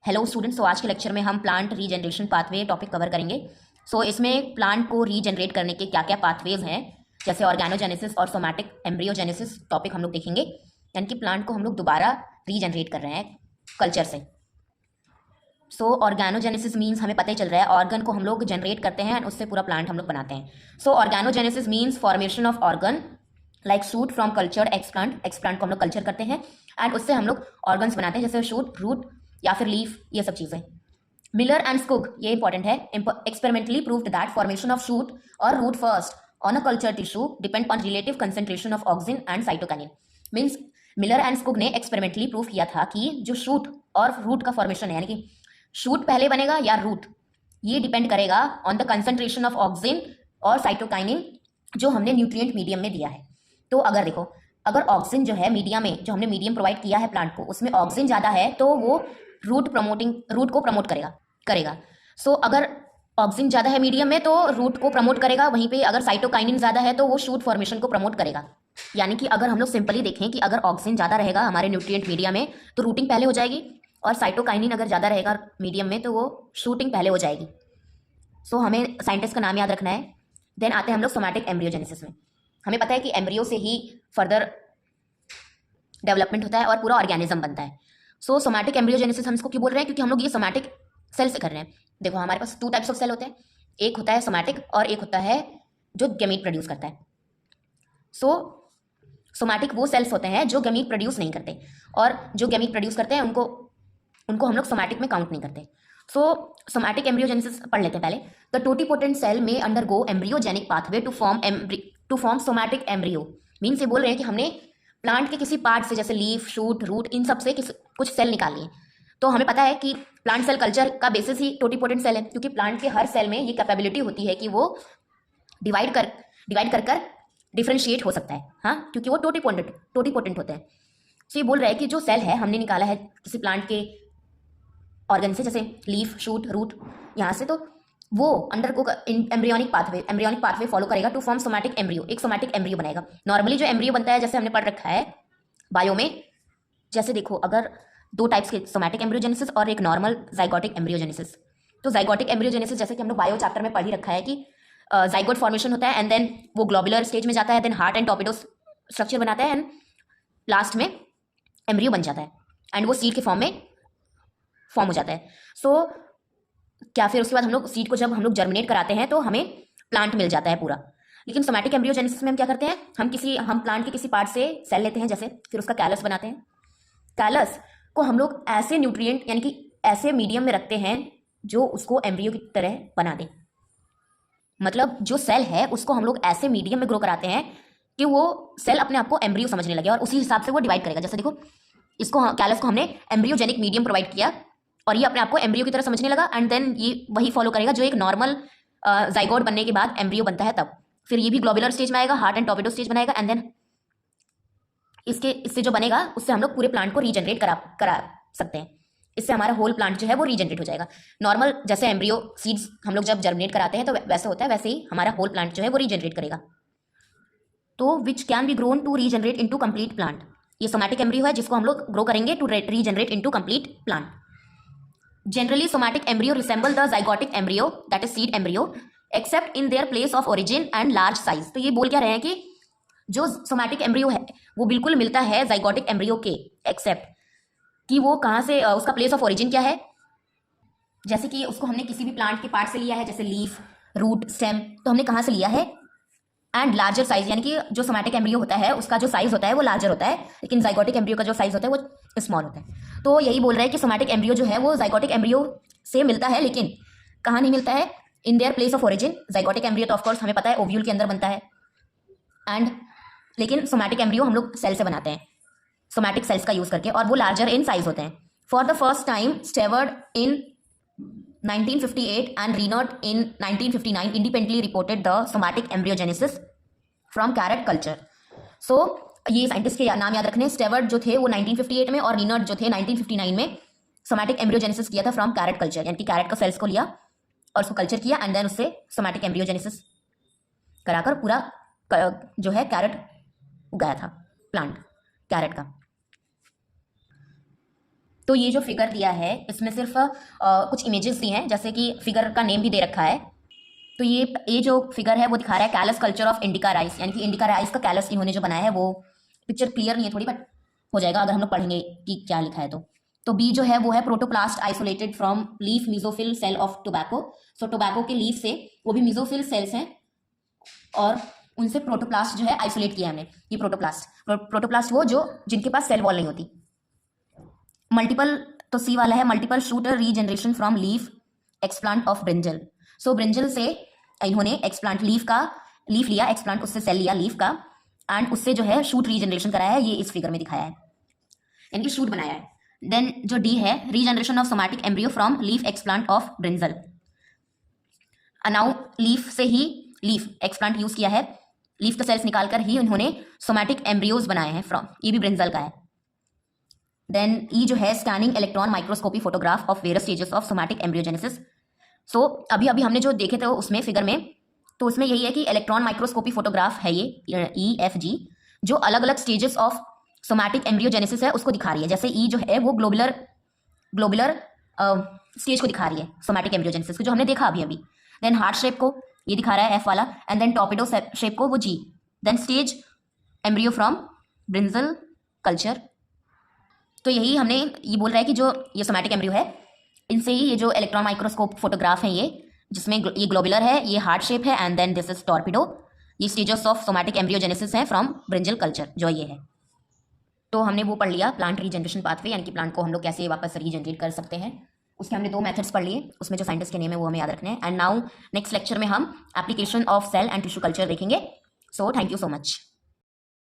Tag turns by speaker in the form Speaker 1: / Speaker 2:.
Speaker 1: Hello students, तो आज के लेक्चर में हम plant regeneration pathway topic cover करेंगे। इसमें प्लांट को रीजनरेट करने के क्या क्या पाथवेज हैं, जैसे ऑर्गेनोजेनेसिस और सोमैटिक एम्ब्रियोजेनेसिस टॉपिक हम लोग देखेंगे। यानी कि प्लांट को हम लोग दोबारा रीजनरेट कर रहे हैं कल्चर से। ऑर्गेनोजेनेसिस मीन्स हमें पता ही चल रहा है, ऑर्गन को हम लोग जनरेट करते हैं एंड उससे पूरा प्लांट हम लोग बनाते हैं। Organogenesis means formation of organ like shoot from culture explant को हम लोग कल्चर करते हैं एंड उससे हम लोग ऑर्गन्स बनाते हैं, जैसे शूट, रूट या फिर लीफ, ये सब चीज़ें। मिलर एंड स्कुग, ये इंपॉर्टेंट है, experimentally proved that formation of shoot और root first on a culture tissue depend on relative concentration of auxin and cytokinin. Means Miller and Skoog ने एक्सपेरिमेंटली प्रूव किया था कि जो शूट और रूट का फॉर्मेशन है, यानी कि शूट पहले बनेगा या रूट, ये डिपेंड करेगा on the concentration of auxin और साइटोकाइनिन जो हमने न्यूट्रिएंट मीडियम में दिया है। तो अगर देखो, अगर ऑक्सिन जो है मीडिया में, जो हमने मीडियम प्रोवाइड किया है प्लांट को, उसमें ऑक्सिन ज़्यादा है तो वो रूट को प्रमोट करेगा। अगर ऑक्सिन ज़्यादा है मीडियम में तो रूट को प्रमोट करेगा, वहीं पे अगर साइटोकाइनिन ज़्यादा है तो वो शूट फॉर्मेशन को प्रमोट करेगा। यानी कि अगर हम लोग सिंपली देखें कि अगर ऑक्सिन ज़्यादा रहेगा हमारे न्यूट्रिएंट मीडिया में तो रूटिंग पहले हो जाएगी, और साइटोकाइनिन अगर ज़्यादा रहेगा मीडियम में तो वो शूटिंग पहले हो जाएगी। हमें साइंटिस्ट का नाम याद रखना है। देन आते हैं हम लोग सोमैटिक एम्ब्रियोजेनेसिस में। हमें पता है कि एम्ब्रियो से ही फर्दर डेवलपमेंट होता है और पूरा ऑर्गेनिज्म बनता है। सोमैटिक एम्ब्रियोजेनेसिस हम इसको क्यों बोल रहे हैं, क्योंकि हम लोग ये सोमैटिक सेल से कर रहे हैं। देखो, हमारे पास 2 टाइप्स ऑफ सेल होते हैं, एक होता है सोमैटिक और एक होता है जो गैमीट प्रोड्यूस करता है। सोमैटिक वो सेल्स होते हैं जो गैमीट प्रोड्यूस नहीं करते, और जो गैमीट प्रोड्यूस करते हैं उनको हम लोग सोमैटिक में काउंट नहीं करते। सोमैटिक एम्ब्रियोजेनेसिस पढ़ लेते हैं पहले। द टोटिपोटेंट सेल में undergo embryogenic pathway to form somatic embryo. Means ये बोल रहे हैं कि हमने प्लांट के किसी पार्ट से, जैसे लीफ, शूट, रूट, इन सब से कुछ सेल निकाल लिए। तो हमें पता है कि प्लांट सेल कल्चर का बेसिस ही टोटिपोटेंट सेल है, क्योंकि प्लांट के हर सेल में ये कैपेबिलिटी होती है कि वो डिवाइड कर डिफ्रेंशिएट हो सकता है। हाँ, क्योंकि वो टोटिपोटेंट होते हैं। ये बोल रहा है कि जो सेल है हमने निकाला है किसी प्लांट के ऑर्गन से, जैसे लीफ, शूट, रूट, यहाँ से, तो वो अंडरगो एम्ब्रियोनिक पाथवे फॉलो करेगा टू फॉर्म सोमैटिक एम्ब्रियो, एक सोमैटिक एम्ब्रियो बनेगा। नॉर्मली जो एम्ब्रियो बनता है, जैसे हमने पढ़ रखा है बायो में, जैसे देखो, अगर 2 टाइप्स के सोमैटिक एम्ब्रियोजेनेसिस और एक नॉर्मल जाइगोटिक एम्ब्रियोजेनेसिस। तो जाइगोटिक एम्ब्रियोजेनेसिस जैसे कि हम लोग बायो चैप्टर में पढ़ ही रखा है कि जाइगोट फॉर्मेशन होता है एंड देन वो ग्लोबुलर स्टेज में जाता है, then heart and torpedo structure बनाता है एंड लास्ट में एम्ब्रियो बन जाता है एंड वो सीड के फॉर्म हो जाता है। क्या फिर उसके बाद हम लोग सीड को जब हम लोग जर्मिनेट कराते हैं तो हमें प्लांट मिल जाता है पूरा। लेकिन सोमैटिक एम्ब्रियोजेनेसिस में हम क्या करते हैं, हम प्लांट के किसी पार्ट से सेल लेते हैं, जैसे फिर उसका कैलस बनाते हैं। कैलस को हम लोग ऐसे न्यूट्रिएंट, यानी कि ऐसे मीडियम में रखते हैं जो उसको एम्ब्रियो की तरह बना दे। मतलब जो सेल है उसको हम लोग ऐसे मीडियम में ग्रो कराते हैं कि वो सेल अपने आप को एम्ब्रियो समझने लगे और उसी हिसाब से वो डिवाइड करेगा। जैसे देखो, कैलस को हमने एम्ब्रियोजेनिक मीडियम प्रोवाइड किया और ये अपने आप को एम्ब्रियो की तरह समझने लगा एंड देन ये वही फॉलो करेगा जो एक नॉर्मल जाइगोट बनने के बाद एम्ब्रियो बनता है तब। फिर ये भी ग्लोबुलर स्टेज में आएगा, हार्ट एंड टॉर्पेडो स्टेज बनाएगा एंड देन इससे जो बनेगा उससे हम लोग पूरे प्लांट को रीजनरेट करा सकते हैं। इससे हमारा होल प्लांट जो है वो रीजनरेट हो जाएगा। नॉर्मल जैसे एम्ब्रियो सीड्स हम लोग जब जर्मिनेट कराते हैं तो वैसे होता है, वैसे ही हमारा होल प्लांट जो है वो रीजनरेट करेगा। तो which can be grown to regenerate into complete plant. ये सोमैटिक एम्ब्रियो है जिसको हम लोग ग्रो करेंगे to regenerate into complete plant. Generally, somatic embryo resemble the zygotic embryo, that is seed embryo, except in their place of origin and large size. तो ये बोल क्या रहे हैं कि जो सोमैटिक एम्ब्रियो है वो बिल्कुल मिलता है जाइगोटिक एम्ब्रियो के, एक्सेप्ट कि वो कहाँ से, उसका प्लेस ऑफ ओरिजिन क्या है। जैसे कि उसको हमने किसी भी प्लांट के पार्ट से लिया है, जैसे लीफ, रूट, स्टेम, तो हमने कहाँ से लिया है, एंड लार्जर साइज, यानी कि जो सोमैटिक एम्ब्रियो होता है उसका जो साइज होता है वो लार्जर होता है, लेकिन जाइगोटिक एम्ब्रियो का जो साइज होता है वो स्मॉल होता है। तो यही बोल रहा है कि सोमैटिक एम्ब्रियो जो है वो जाइगोटिक एम्ब्रियो से मिलता है, लेकिन कहाँ नहीं मिलता है, in their place of origin. Zygotic embryo तो ऑफकोर्स हमें पता है ओव्यूल के अंदर बनता है, लेकिन सोमैटिक एम्ब्रियो हम लोग सेल से बनाते हैं, सोमैटिक सेल्स का यूज करके, और वो लार्जर इन साइज होते हैं। For the first time steward in 1958 and Reinert in 1959 independently reported the somatic embryogenesis from carrot culture. ये साइंटिस्ट के नाम याद रखने, स्टेवर्ड जो थे वो 1958 में और रीनर्ट जो थे 1959 में सोमैटिक एम्ब्रियोजेनेसिस किया था फ्रॉम कैरेट कल्चर, यानी कि कैरेट का सेल्स को लिया और उसको कल्चर किया एंड देन उससे सोमैटिक एम्ब्रियोजेनेसिस कराकर पूरा जो है कैरेट उगाया था, प्लांट कैरेट का। तो ये जो फिगर दिया है इसमें सिर्फ कुछ इमेजेस दी हैं, जैसे कि फिगर का नेम भी दे रखा है। तो ये जो फिगर है वो दिखा रहा है callus culture of indica rice, यानी कि इंडिका राइस का कैलस इन्होंने जो बनाया है वो पिक्चर क्लियर नहीं है थोड़ी, बट हो जाएगा अगर हम लोग पढ़ेंगे कि क्या लिखा है तो बी जो है वो है protoplast isolated from leaf mesophyll cell of tobacco. So tobacco के लीफ से वो भी मिजोफिल सेल्स हैं और उनसे प्रोटोप्लास्ट जो है आइसोलेट किया है हमने। ये प्रोटोप्लास्ट वो जो जिनके पास सेल वॉल नहीं होती। मल्टीपल, तो सी वाला है multiple shooter regeneration from leaf explant of brinjal. So brinjal से इन्होंने एक्सप्लांट लीफ लिया, एक्सप्लांट उससे सेल लिया लीफ का, एंड उससे जो है शूट रीजनरेशन कराया है, ये इस फिगर में दिखाया है, यानी कि शूट बनाया है। देन जो डी है regeneration of somatic embryo from leaf explant of brinjal. Now leaf से ही लीफ एक्सप्लांट यूज किया है, लीफ का सेल्स निकालकर ही उन्होंने सोमैटिक एम्ब्रियोज बनाए हैं फ्रॉम, ये भी ब्रिंजल का है। देन ई जो है scanning electron microscopy photograph of various stages of somatic embryogenesis. So अभी हमने जो देखे थे उसमें फिगर में, तो उसमें यही है कि इलेक्ट्रॉन माइक्रोस्कोपी फोटोग्राफ है ये EFG, जो अलग अलग स्टेजेस ऑफ सोमैटिक एम्ब्रियोजेनेसिस है उसको दिखा रही है। जैसे ई जो है वो ग्लोबुलर स्टेज को दिखा रही है सोमैटिक एम्ब्रियोजेनेसिस को, जो हमने देखा अभी। देन हार्ट शेप को ये दिखा रहा है F वाला, एंड देन टॉर्पेडो शेप को वो G। Then stage embryo from brinjal culture. तो यही हमने ये बोल रहा है कि जो ये सोमैटिक एम्ब्रियो है इनसे ही ये जो इलेक्ट्रॉन माइक्रोस्कोप फोटोग्राफ है ये, जिसमें ये ग्लोबुलर है, ये हार्ट शेप है, and then this is torpedo, ये स्टेजेस ऑफ सोमैटिक एम्ब्रियोजेनेसिस है फ्रॉम ब्रिंजल कल्चर जो ये है। तो हमने वो पढ़ लिया प्लांट रीजनरेशन पाथवे, यानी कि प्लांट को हम लोग कैसे वापस रीजनरेट कर सकते हैं। उसके हमने 2 मेथड्स पढ़ लिए, उसमें जो साइंटिस्ट के नेम है वो हमें याद रखने हैं। एंड नाउ नेक्स्ट लेक्चर में हम application of cell and tissue culture देखेंगे। So thank you so much.